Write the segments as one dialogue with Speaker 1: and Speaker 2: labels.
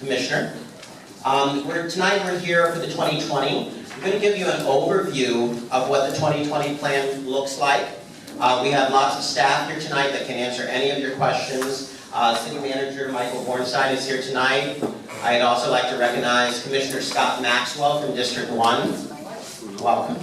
Speaker 1: Commissioner. Tonight we're here for the 2020. I'm going to give you an overview of what the 2020 plan looks like. We have lots of staff here tonight that can answer any of your questions. City Manager Michael Bornstein is here tonight. I'd also like to recognize Commissioner Scott Maxwell from District 1. Welcome.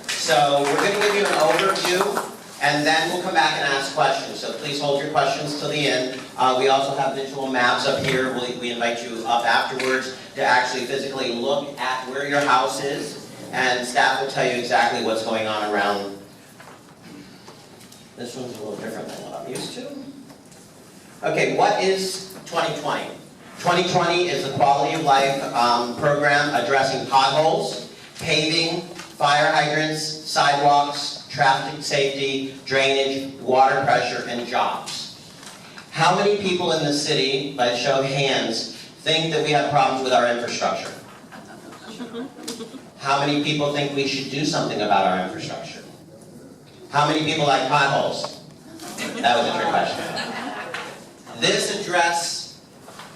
Speaker 1: So we're going to give you an overview, and then we'll come back and ask questions. So please hold your questions till the end. We also have visual maps up here. We invite you up afterwards to actually physically look at where your house is, and staff will tell you exactly what's going on around. This one's a little different than what I'm used to. Okay, what is 2020? 2020 is the quality of life program addressing potholes, paving, fire hydrants, sidewalks, traffic safety, drainage, water pressure, and jobs. How many people in the city, by show of hands, think that we have problems with our infrastructure? How many people think we should do something about our infrastructure? How many people like potholes? That was a trick question. This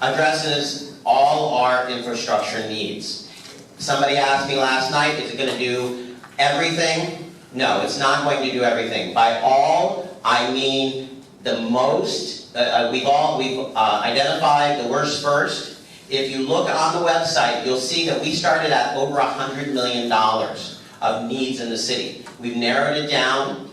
Speaker 1: addresses all our infrastructure needs. Somebody asked me last night, is it going to do everything? No, it's not going to do everything. By all, I mean the most. We've identified the worst first. If you look on the website, you'll see that we started at over $100 million of needs in the city. We've narrowed it down.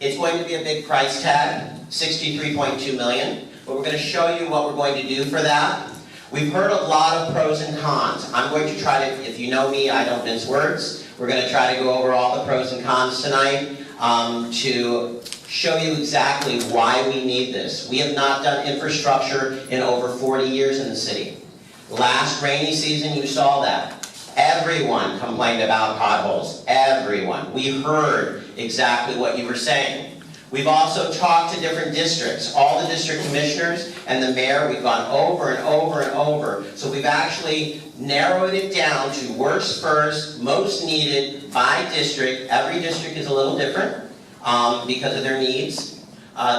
Speaker 1: It's going to be a big price tag, $63.2 million, but we're going to show you what we're going to do for that. We've heard a lot of pros and cons. I'm going to try to, if you know me, I don't mince words. We're going to try to go over all the pros and cons tonight to show you exactly why we need this. We have not done infrastructure in over 40 years in the city. Last rainy season, you saw that. Everyone complained about potholes. Everyone. We heard exactly what you were saying. We've also talked to different districts, all the district commissioners and the mayor. We've gone over and over and over. So we've actually narrowed it down to worst first, most needed by district. Every district is a little different because of their needs.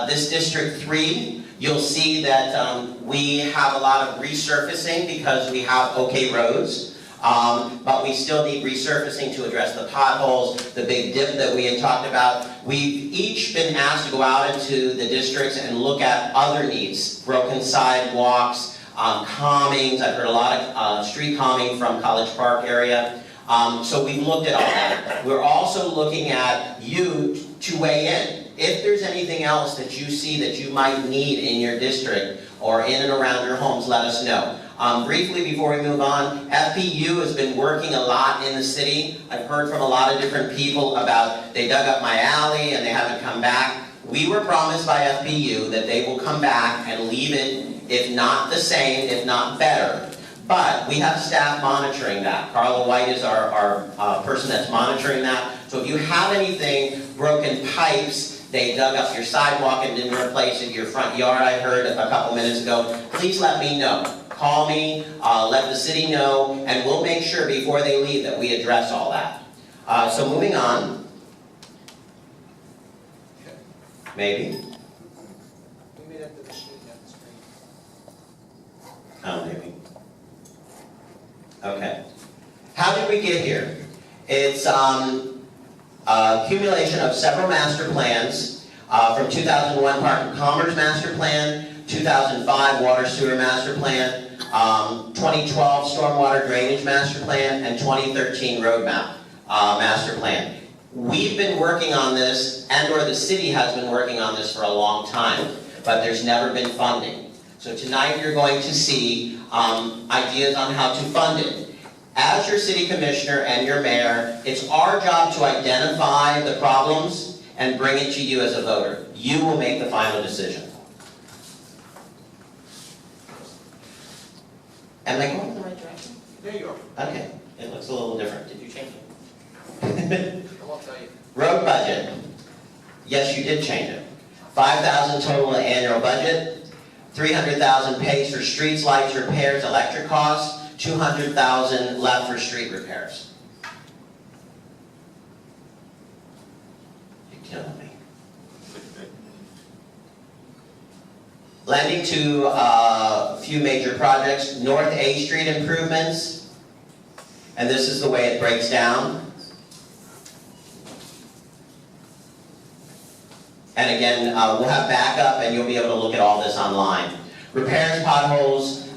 Speaker 1: This District 3, you'll see that we have a lot of resurfacing because we have okay roads. But we still need resurfacing to address the potholes, the big dip that we had talked about. We've each been asked to go out into the districts and look at other needs, broken sidewalks, calmings. I've heard a lot of street calming from College Park area. So we've looked at all that. We're also looking at you to weigh in. If there's anything else that you see that you might need in your district or in and around your homes, let us know. Briefly, before we move on, FPU has been working a lot in the city. I've heard from a lot of different people about they dug up my alley and they haven't come back. We were promised by FPU that they will come back and leave it, if not the same, if not better. But we have staff monitoring that. Carla White is our person that's monitoring that. So if you have anything, broken pipes, they dug up your sidewalk and didn't replace it, your front yard, I heard a couple minutes ago, please let me know. Call me, let the city know, and we'll make sure before they leave that we address all that. So moving on. Maybe.
Speaker 2: We made it to the sheet at the screen.
Speaker 1: Oh, maybe. Okay. How did we get here? It's accumulation of several master plans from 2001 Park and Commerce Master Plan, 2005 Water Sewer Master Plan, 2012 Stormwater Drainage Master Plan, and 2013 Roadmap Master Plan. We've been working on this, and/or the city has been working on this for a long time, but there's never been funding. So tonight you're going to see ideas on how to fund it. As your city commissioner and your mayor, it's our job to identify the problems and bring it to you as a voter. You will make the final decision. Am I going in the right direction?
Speaker 2: There you are.
Speaker 1: Okay, it looks a little different. Did you change it?
Speaker 2: I won't tell you.
Speaker 1: Road budget. Yes, you did change it. $5,000 total annual budget. $300,000 pays for streets, lights, repairs, electric costs. $200,000 left for street repairs. You're killing me. Lending to a few major projects, North A Street improvements, and this is the way it breaks down. And again, we'll have backup and you'll be able to look at all this online. Repairs, potholes,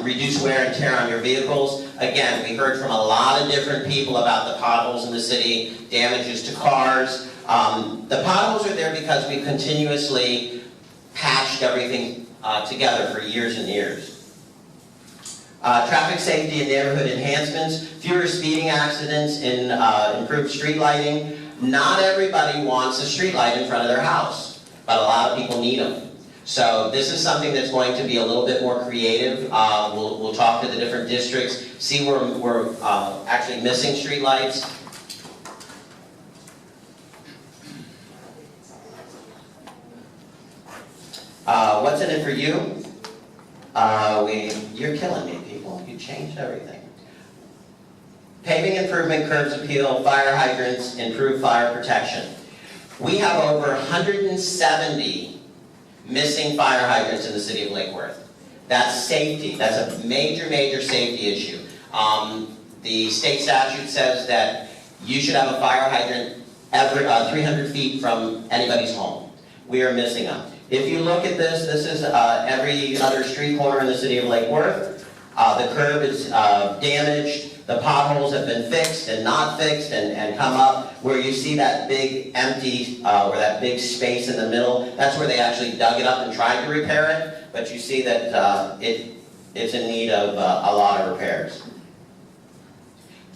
Speaker 1: reduce wear and tear on your vehicles. Again, we heard from a lot of different people about the potholes in the city, damages to cars. The potholes are there because we continuously patched everything together for years and years. Traffic safety and neighborhood enhancements, fewer speeding accidents, and improved street lighting. Not everybody wants a street light in front of their house, but a lot of people need them. So this is something that's going to be a little bit more creative. We'll talk to the different districts, see where we're actually missing street lights. What's in it for you? You're killing me, people. You changed everything. Paving improvement, curbs appeal, fire hydrants, improved fire protection. We have over 170 missing fire hydrants in the city of Lake Worth. That's safety. That's a major, major safety issue. The state statute says that you should have a fire hydrant every 300 feet from anybody's home. We are missing them. If you look at this, this is every other street corner in the city of Lake Worth. The curb is damaged. The potholes have been fixed and not fixed and come up. Where you see that big empty, or that big space in the middle, that's where they actually dug it up and tried to repair it. But you see that it's in need of a lot of repairs.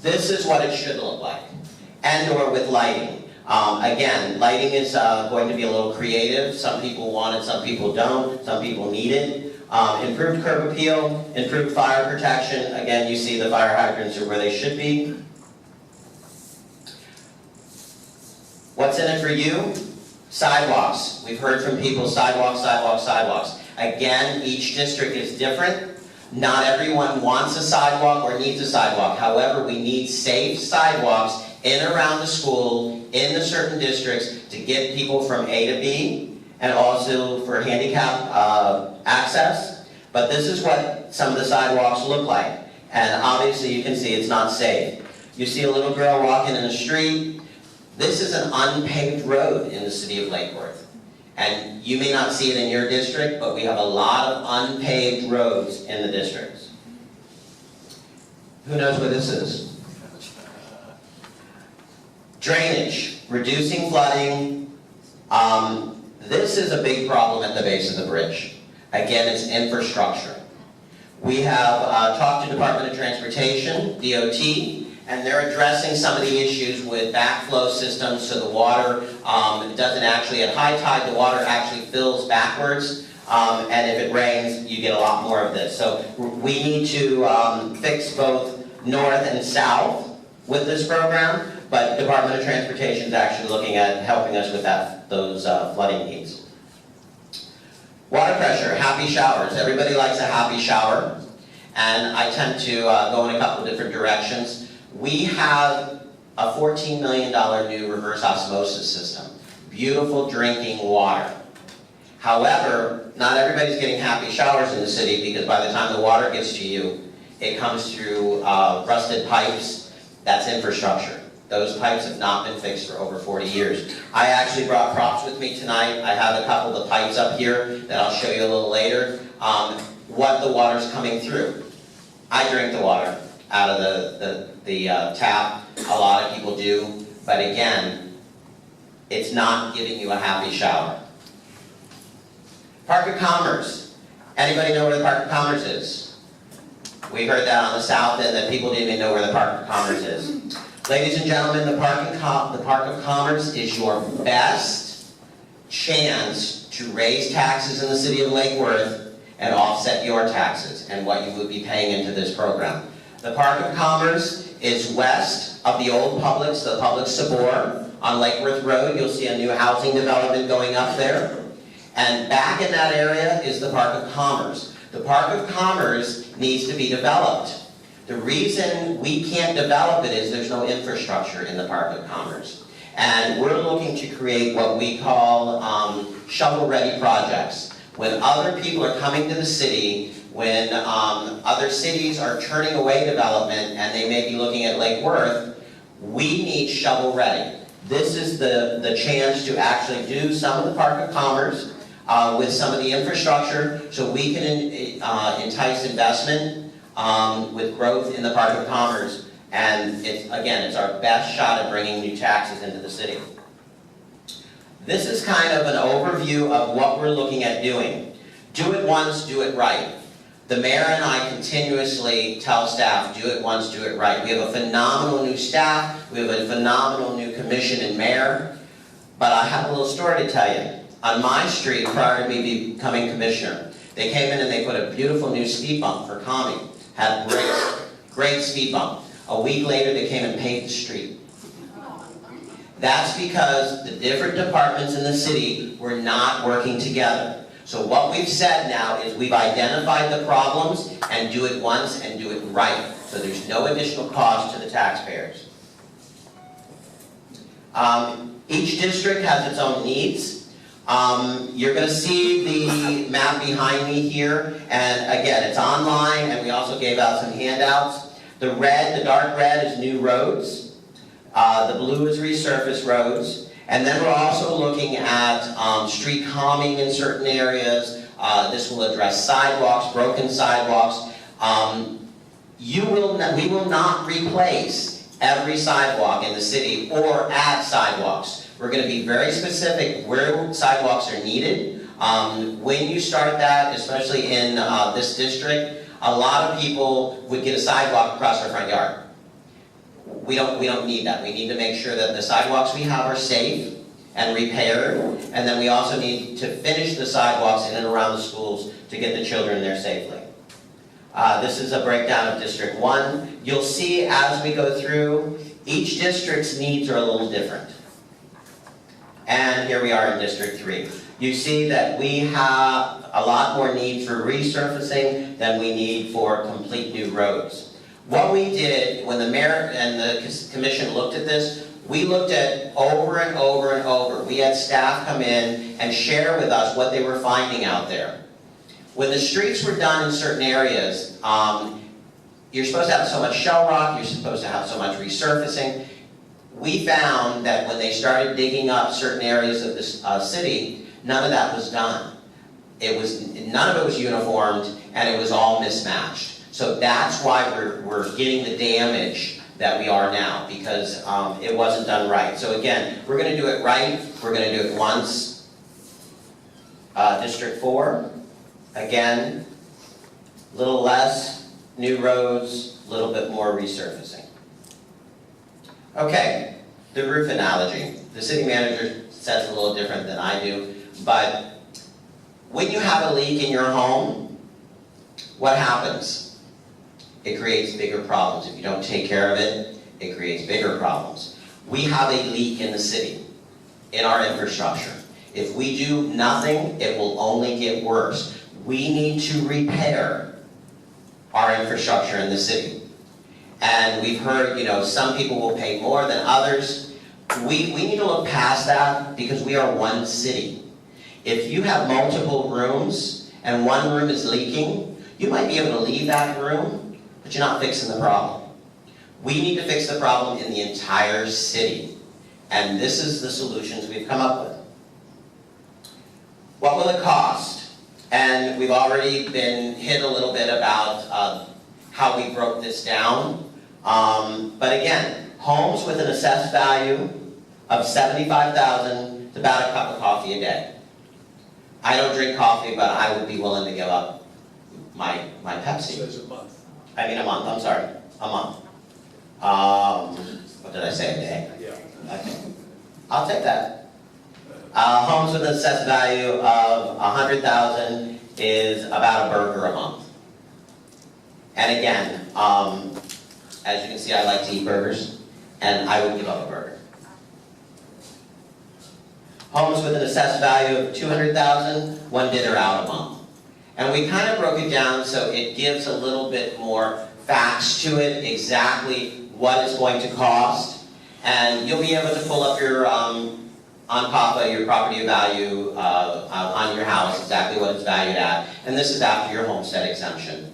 Speaker 1: This is what it should look like, and/or with lighting. Again, lighting is going to be a little creative. Some people want it, some people don't, some people need it. Improved curb appeal, improved fire protection. Again, you see the fire hydrants are where they should be. What's in it for you? Sidewalks. We've heard from people, sidewalks, sidewalks, sidewalks. Again, each district is different. Not everyone wants a sidewalk or needs a sidewalk. However, we need safe sidewalks in and around the school, in the certain districts, to get people from A to B, and also for handicap access. But this is what some of the sidewalks look like. And obviously you can see it's not safe. You see a little girl walking in the street. This is an unpaved road in the city of Lake Worth. And you may not see it in your district, but we have a lot of unpaved roads in the districts. Who knows what this is? Drainage, reducing flooding. This is a big problem at the base of the bridge. Again, it's infrastructure. We have talked to Department of Transportation, DOT, and they're addressing some of the issues with backflow systems, so the water doesn't actually, at high tide, the water actually fills backwards, and if it rains, you get a lot more of this. So we need to fix both north and south with this program, but Department of Transportation is actually looking at helping us with those flooding needs. Water pressure, happy showers. Everybody likes a happy shower, and I tend to go in a couple of different directions. We have a $14 million new reverse osmosis system. Beautiful drinking water. However, not everybody's getting happy showers in the city, because by the time the water gets to you, it comes through rusted pipes. That's infrastructure. Those pipes have not been fixed for over 40 years. I actually brought props with me tonight. I have a couple of the pipes up here that I'll show you a little later. What the water's coming through. I drink the water out of the tap. A lot of people do. But again, it's not giving you a happy shower. Park of Commerce. Anybody know where the Park of Commerce is? We heard that on the south end, that people didn't even know where the Park of Commerce is. Ladies and gentlemen, the Park of Commerce is your best chance to raise taxes in the city of Lake Worth and offset your taxes and what you would be paying into this program. The Park of Commerce is west of the old Publix, the Publix Sabor on Lake Worth Road. You'll see a new housing development going up there. And back in that area is the Park of Commerce. The Park of Commerce needs to be developed. The reason we can't develop it is there's no infrastructure in the Park of Commerce. And we're looking to create what we call shovel-ready projects. When other people are coming to the city, when other cities are turning away development and they may be looking at Lake Worth, we need shovel ready. This is the chance to actually do some of the Park of Commerce with some of the infrastructure so we can entice investment with growth in the Park of Commerce. And it's our best shot at bringing new taxes into the city. This is kind of an overview of what we're looking at doing. Do it once, do it right. The mayor and I continuously tell staff, do it once, do it right. We have a phenomenal new staff, we have a phenomenal new commission and mayor, but I have a little story to tell you. On my street, prior to me becoming commissioner, they came in and they put a beautiful new speed bump for calming. Had great speed bump. A week later, they came and paved the street. That's because the different departments in the city were not working together. So what we've said now is we've identified the problems and do it once and do it right. So there's no additional cost to the taxpayers. Each district has its own needs. You're going to see the map behind me here. And again, it's online and we also gave out some handouts. The dark red is new roads. The blue is resurfaced roads. And then we're also looking at street calming in certain areas. This will address sidewalks, broken sidewalks. We will not replace every sidewalk in the city or add sidewalks. We're going to be very specific where sidewalks are needed. When you start that, especially in this district, a lot of people would get a sidewalk across their front yard. We don't need that. We need to make sure that the sidewalks we have are safe and repaired, and then we also need to finish the sidewalks in and around the schools to get the children there safely. This is a breakdown of District 1. You'll see as we go through, each district's needs are a little different. And here we are in District 3. You see that we have a lot more need for resurfacing than we need for complete new roads. What we did when the mayor and the commission looked at this, we looked at over and over and over. We had staff come in and share with us what they were finding out there. When the streets were done in certain areas, you're supposed to have so much shell rock, you're supposed to have so much resurfacing. We found that when they started digging up certain areas of this city, none of that was done. None of it was uniformed, and it was all mismatched. So that's why we're getting the damage that we are now, because it wasn't done right. So again, we're going to do it right. We're going to do it once. District 4, again, a little less new roads, a little bit more resurfacing. Okay, the roof analogy. The city manager says a little different than I do, but when you have a leak in your home, what happens? It creates bigger problems. If you don't take care of it, it creates bigger problems. We have a leak in the city, in our infrastructure. If we do nothing, it will only get worse. We need to repair our infrastructure in the city. And we've heard, some people will pay more than others. We need to look past that because we are one city. If you have multiple rooms and one room is leaking, you might be able to leave that room, but you're not fixing the problem. We need to fix the problem in the entire city. And this is the solutions we've come up with. What will it cost? And we've already been hit a little bit about how we broke this down. But again, homes with an assessed value of $75,000 is about a cup of coffee a day. I don't drink coffee, but I would be willing to give up my Pepsi.
Speaker 2: So it's a month.
Speaker 1: I mean a month, I'm sorry, a month. What did I say, a day?
Speaker 2: Yeah.
Speaker 1: Okay. I'll take that. Homes with an assessed value of $100,000 is about a burger a month. And again, as you can see, I like to eat burgers, and I would give up a burger. Homes with an assessed value of $200,000, one dinner out a month. And we kind of broke it down so it gives a little bit more facts to it, exactly what it's going to cost. And you'll be able to pull up your on top of your property value on your house, exactly what it's valued at, and this is after your homestead exemption.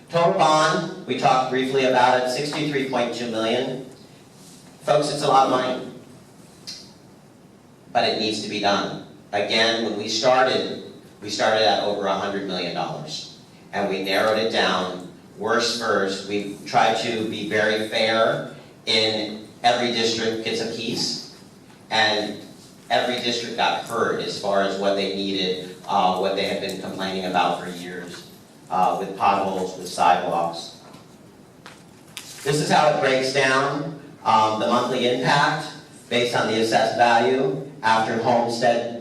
Speaker 1: Total bond, we talked briefly about it, $63.2 million. Folks, it's a lot of money, but it needs to be done. Again, when we started at over $100 million, and we narrowed it down. Worst first, we tried to be very fair in every district gets a piece, and every district got heard as far as what they needed, what they had been complaining about for years, with potholes, with sidewalks. This is how it breaks down, the monthly impact based on the assessed value after homestead,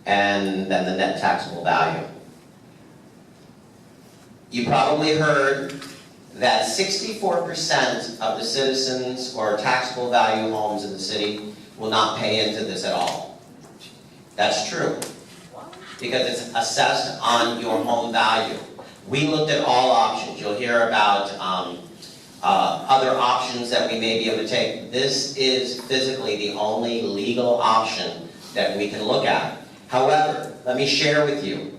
Speaker 1: and then the net taxable value. You probably heard that 64% of the citizens or taxable value homes in the city will not pay into this at all. That's true, because it's assessed on your home value. We looked at all options. You'll hear about other options that we may be able to take. This is physically the only legal option that we can look at. However, let me share with you,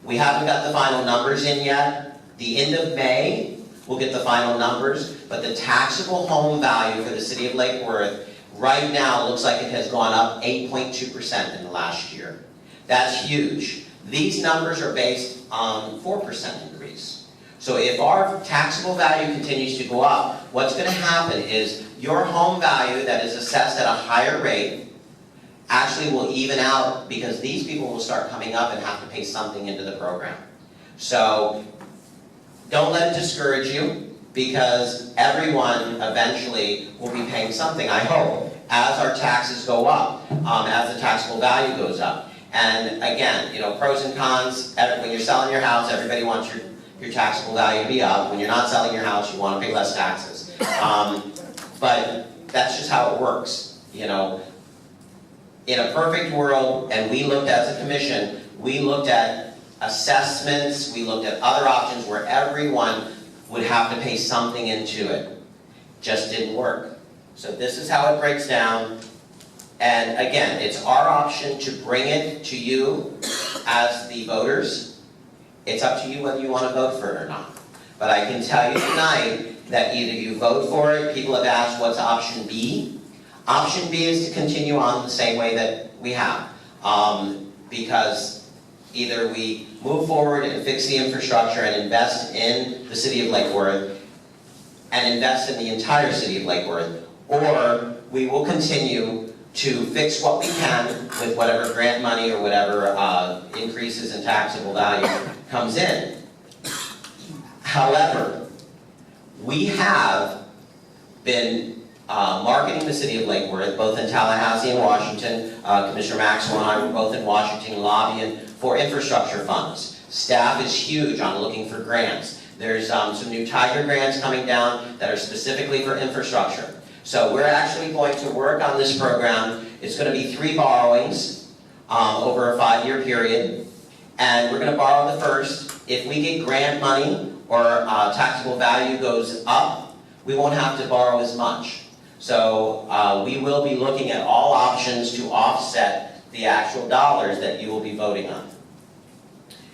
Speaker 1: we haven't got the final numbers in yet. The end of May, we'll get the final numbers, but the taxable home value for the city of Lake Worth right now looks like it has gone up 8.2% in the last year. That's huge. These numbers are based on 4% increase. So if our taxable value continues to go up, what's going to happen is your home value that is assessed at a higher rate actually will even out, because these people will start coming up and have to pay something into the program. So don't let it discourage you, because everyone eventually will be paying something, I hope, as our taxes go up, as the taxable value goes up. And again, pros and cons. When you're selling your house, everybody wants your taxable value to be up. When you're not selling your house, you want to pay less taxes. But that's just how it works, In a perfect world, and we looked as a commission, we looked at assessments, we looked at other options where everyone would have to pay something into it. Just didn't work. So this is how it breaks down. And again, it's our option to bring it to you as the voters. It's up to you whether you want to vote for it or not. But I can tell you tonight that either you vote for it, people have asked what's option B. Option B is to continue on the same way that we have. Because either we move forward and fix the infrastructure and invest in the city of Lake Worth and invest in the entire city of Lake Worth, or we will continue to fix what we can with whatever grant money or whatever increases in taxable value comes in. However, we have been marketing the city of Lake Worth, both in Tallahassee and Washington. Commissioner Maxwell and I were both in Washington lobbying for infrastructure funds. Staff is huge on looking for grants. There's some new Tiger grants coming down that are specifically for infrastructure. So we're actually going to work on this program. It's going to be 3 borrowings over a 5-year period. And we're going to borrow the first. If we get grant money or taxable value goes up, we won't have to borrow as much. So we will be looking at all options to offset the actual dollars that you will be voting on.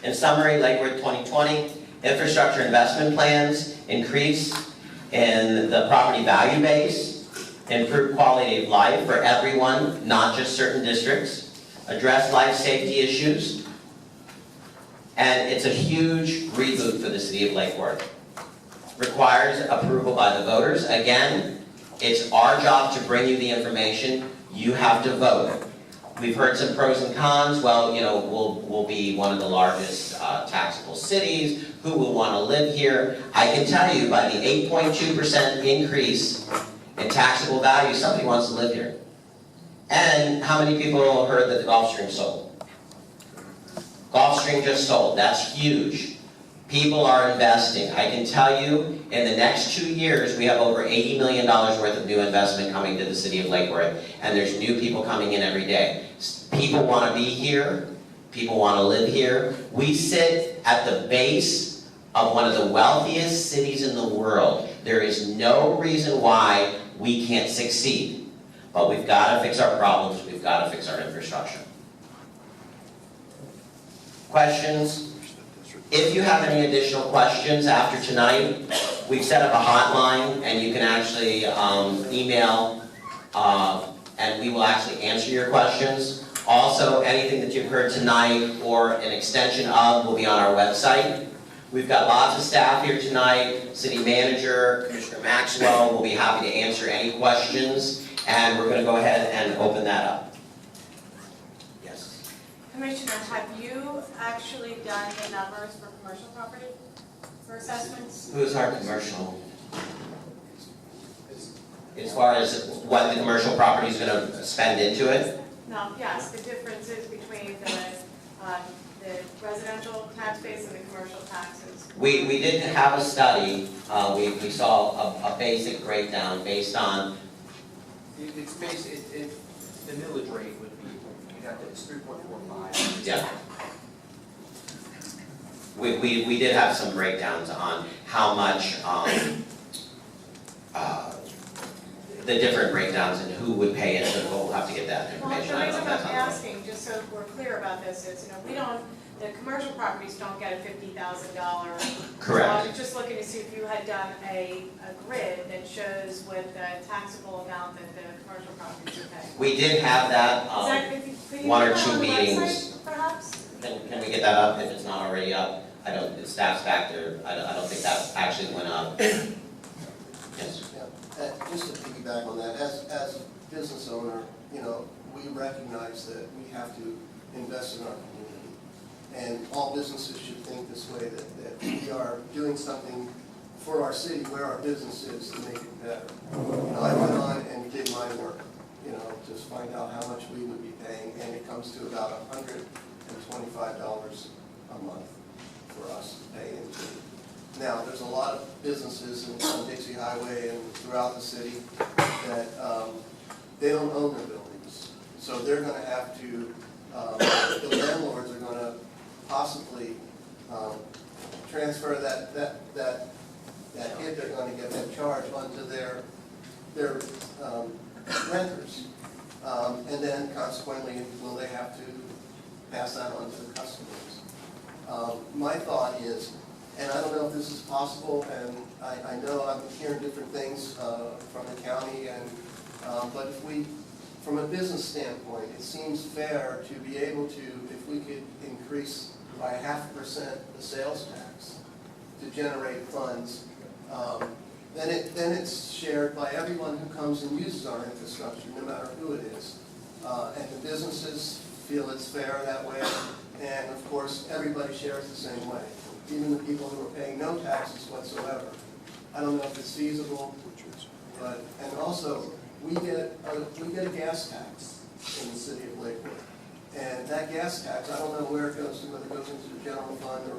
Speaker 1: In summary, Lake Worth 2020, infrastructure investment plans, increase in the property value base, improve quality of life for everyone, not just certain districts, address life safety issues, and it's a huge reboot for the city of Lake Worth. Requires approval by the voters. Again, it's our job to bring you the information. You have to vote. We've heard some pros and cons. Well, we'll be one of the largest taxable cities. Who will want to live here? I can tell you by the 8.2% increase in taxable value, somebody wants to live here. And how many people heard that the Gulfstream sold? Gulfstream just sold. That's huge. People are investing. I can tell you, in the next 2 years, we have over $80 million worth of new investment coming to the city of Lake Worth, and there's new people coming in every day. People want to be here. People want to live here. We sit at the base of one of the wealthiest cities in the world. There is no reason why we can't succeed. But we've got to fix our problems, we've got to fix our infrastructure. Questions? If you have any additional questions after tonight, we've set up a hotline and you can actually email and we will actually answer your questions. Also, anything that you've heard tonight or an extension of will be on our website. We've got lots of staff here tonight. City Manager, Commissioner Maxwell will be happy to answer any questions, and we're going to go ahead and open that up. Yes.
Speaker 3: Commissioner, have you actually done the numbers for commercial property for assessments?
Speaker 1: Who's our commercial? As far as what the commercial property is going to spend into it?
Speaker 3: No, yes, the differences between the residential tax base and the commercial taxes.
Speaker 1: We didn't have a study. We saw a basic breakdown based on.
Speaker 2: It's based, the millage rate would be, you'd have to, it's 3.45.
Speaker 1: Yeah. We did have some breakdowns on how much, the different breakdowns and who would pay it, but we'll have to get that
Speaker 3: Well,
Speaker 1: information.
Speaker 3: the
Speaker 1: I don't
Speaker 3: reason
Speaker 1: know if
Speaker 3: I'm
Speaker 1: that's on.
Speaker 3: asking, just so we're clear about this, is, we don't, the commercial properties don't get a $50,000.
Speaker 1: Correct.
Speaker 3: So I was just looking to see if you had done a grid that shows what the taxable amount that the commercial properties are paying.
Speaker 1: We did have that,
Speaker 3: Could you
Speaker 1: one or
Speaker 3: put that
Speaker 1: two
Speaker 3: on the
Speaker 1: meetings.
Speaker 3: website, perhaps?
Speaker 1: Can we get that up if it's not already up? I don't, the staff's back there, I don't think that actually went up. Yes.
Speaker 4: Yeah, just to piggyback on that, as a business owner, we recognize that we have to invest in our community. And all businesses should think this way, that we are doing something for our city where our business is to make it better. I went on and did my work, to find out how much we would be paying, and it comes to about $125 a month for us to pay into. Now, there's a lot of businesses on Dixie Highway and throughout the city that they don't own their buildings. So they're going to have to, the landlords are going to possibly transfer that hit they're going to get, that charge onto their renters. And then consequently, will they have to pass that on to the customers? My thought is, and I don't know if this is possible, and I know I'm hearing different things from the county, but if we, from a business standpoint, it seems fair to be able to, if we could increase by 0.5% the sales tax to generate funds, then it's shared by everyone who comes and uses our infrastructure, no matter who it is. And the businesses feel it's fair that way, and of course, everybody shares the same way. Even the people who are paying no taxes whatsoever. I don't know if it's feasible, but, and also, we get a gas tax in the city of Lakewood. And that gas tax, I don't know where it goes to, whether it goes into the general fund or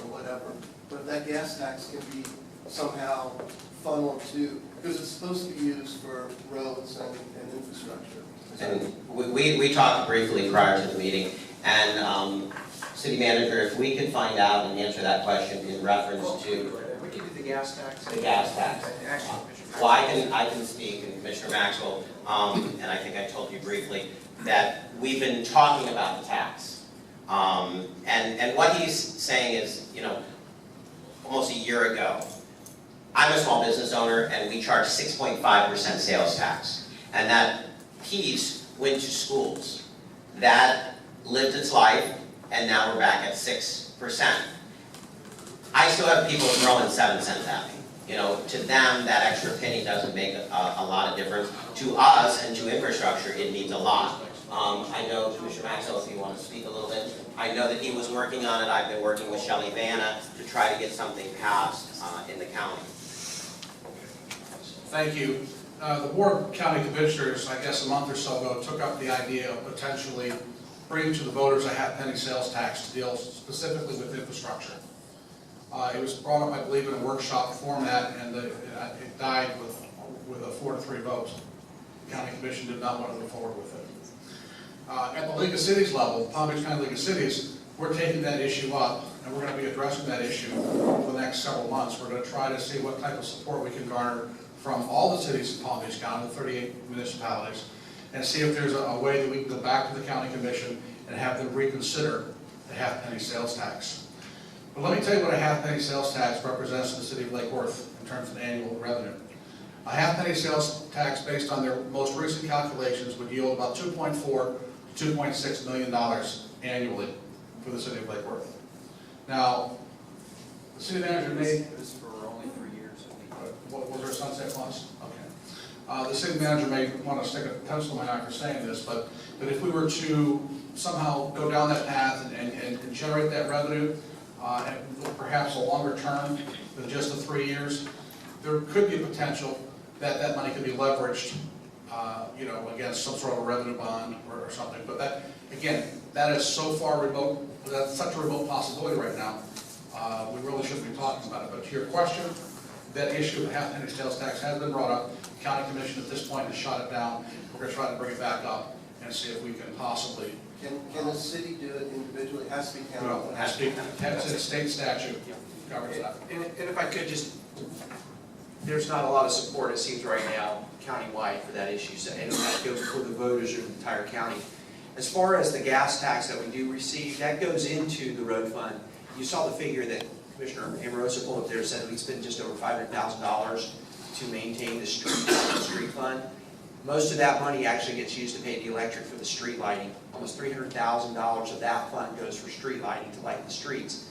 Speaker 4: whatever, but that gas tax can be somehow funneled to, because it's supposed to be used for roads and infrastructure.
Speaker 1: And we talked briefly prior to the meeting, and City Manager, if we could find out and answer that question in reference to
Speaker 2: We can do the gas tax.
Speaker 1: the gas tax.
Speaker 2: Actually, Commissioner.
Speaker 1: Well, I can speak, and Commissioner Maxwell, and I think I told you briefly, that we've been talking about the tax. And what he's saying is, almost a year ago, I'm a small business owner, and we charge 6.5% sales tax. And that piece went to schools. That lived its life, and now we're back at 6%. I still have people throwing 7 cents at me. To them, that extra penny doesn't make a lot of difference. To us and to infrastructure, it means a lot. I know Commissioner Maxwell, if you want to speak a little bit, I know that he was working on it. I've been working with Shelley Vanna to try to get something passed in the county.
Speaker 5: Thank you. The Board of County Commissioners, I guess a month or so ago, took up the idea of potentially bringing to the voters a half-penny sales tax to deal specifically with infrastructure. It was brought up, I believe, in a workshop format, and it died with a 4-3 vote. The County Commission did not want to move forward with it. At the League of Cities level, Palm Beach County League of Cities, we're taking that issue up and we're going to be addressing that issue for the next several months. We're going to try to see what type of support we can garner from all the cities in Palm Beach County, the 38 municipalities, and see if there's a way that we can go back to the county commission and have them reconsider the half-penny sales tax. But let me tell you what a half-penny sales tax represents to the city of Lake Worth in terms of annual revenue. A half-penny sales tax, based on their most recent calculations, would yield about $2.4 to $2.6 million annually for the city of Lake Worth. Now, the city manager made...
Speaker 2: It was for only 3 years, I think.
Speaker 5: What was there a sunset clause? Okay. The city manager may want to stick a pencil in my eye for saying this, but if we were to somehow go down that path and generate that revenue, and perhaps a longer term than just the 3 years, there could be a potential that that money could be leveraged, against some sort of a revenue bond or something. But that, again, that is so far remote, that's such a remote possibility right now. We really shouldn't be talking about it. But to your question, that issue of half-penny sales tax has been brought up. The county commission at this point has shot it down. We're going to try to bring it back up and see if we can possibly.
Speaker 4: Can the city do it individually? It has to be county.
Speaker 5: No, it has to be, it's a state statute governs that.
Speaker 2: And if I could just, there's not a lot of support, it seems right now, countywide for that issue, so it would have to go before the voters of the entire county. As far as the gas tax that we do receive, that goes into the road fund. You saw the figure that Commissioner Amoroso pulled up there, said we spend just over $500,000 to maintain the street fund. Most of that money actually gets used to pay the electric for the street lighting. Almost $300,000 of that fund goes for street lighting to light the streets.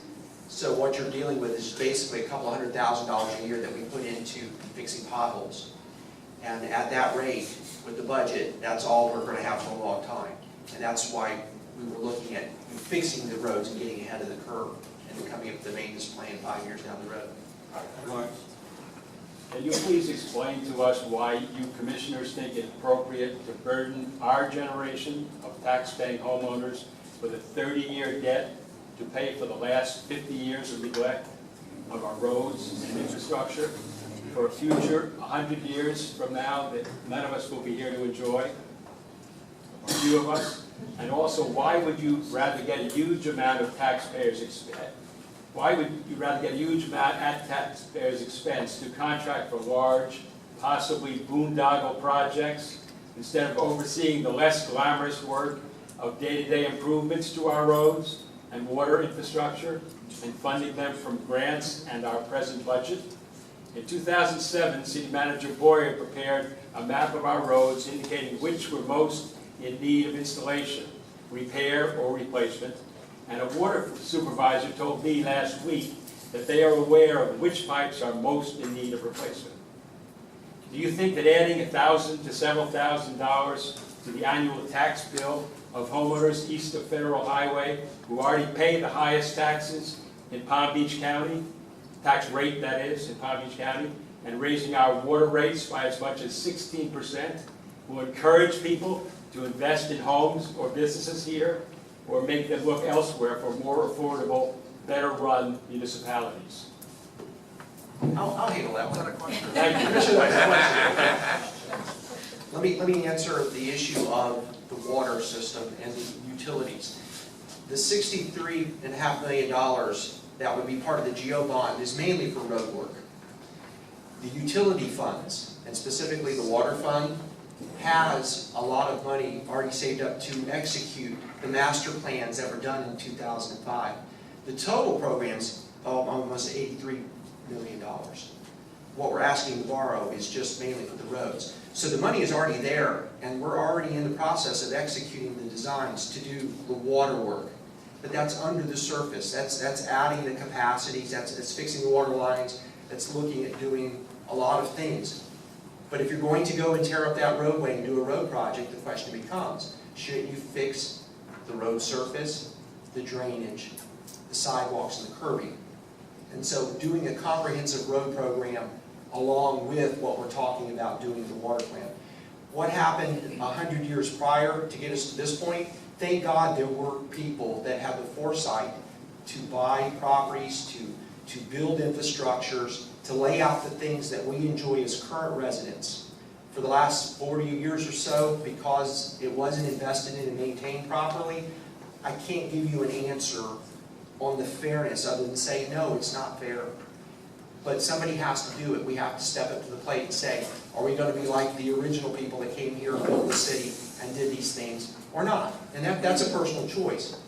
Speaker 2: So what you're dealing with is basically a couple $100,000 a year that we put into fixing potholes. And at that rate, with the budget, that's all we're going to have for a long time. And that's why we were looking at fixing the roads and getting ahead of the curve and then coming up with the maintenance plan 5 years down the road.
Speaker 6: Can you please explain to us why you commissioners think it appropriate to burden our generation of tax-paying homeowners with a 30-year debt to pay for the last 50 years of neglect of our roads and infrastructure for a future 100 years from now that none of us will be here to enjoy, a few of us? And also, why would you rather get a huge amount of taxpayers' expense? Why would you rather get a huge amount at taxpayers' expense to contract for large, possibly boondoggle projects, instead of overseeing the less glamorous work of day-to-day improvements to our roads and water infrastructure and funding them from grants and our present budget? In 2007, City Manager Boyer prepared a map of our roads indicating which were most in need of installation, repair, or replacement. And a water supervisor told me last week that they are aware of which pipes are most in need of replacement. Do you think that adding $1,000 to several $1,000s to the annual tax bill of homeowners east of Federal Highway who already pay the highest taxes in Palm Beach County, tax rate that is, in Palm Beach County, and raising our water rates by as much as 16%, will encourage people to invest in homes or businesses here, or make them look elsewhere for more affordable, better-run municipalities?
Speaker 2: I'll handle that one.
Speaker 6: Thank you.
Speaker 2: Let me answer the issue of the water system and the utilities. The $63.5 million that would be part of the GO bond is mainly for road work. The utility funds, and specifically the water fund, has a lot of money already saved up to execute the master plans that were done in 2005. The total program's almost $83 million. What we're asking to borrow is just mainly for the roads. So the money is already there, and we're already in the process of executing the designs to do the water work. But that's under the surface. That's adding the capacities, that's fixing the water lines, that's looking at doing a lot of things. But if you're going to go and tear up that roadway and do a road project, the question becomes, shouldn't you fix the road surface, the drainage, the sidewalks, and the curbing? And so doing a comprehensive road program along with what we're talking about doing the water plant. What happened 100 years prior to get us to this point? Thank God there were people that had the foresight to buy properties, to build infrastructures, to lay out the things that we enjoy as current residents. For the last 40 years or so, because it wasn't invested in and maintained properly, I can't give you an answer on the fairness, other than saying, no, it's not fair. But somebody has to do it. We have to step up to the plate and say, are we gonna be like the original people that came here, built the city, and did these things, or not? And that's a personal choice.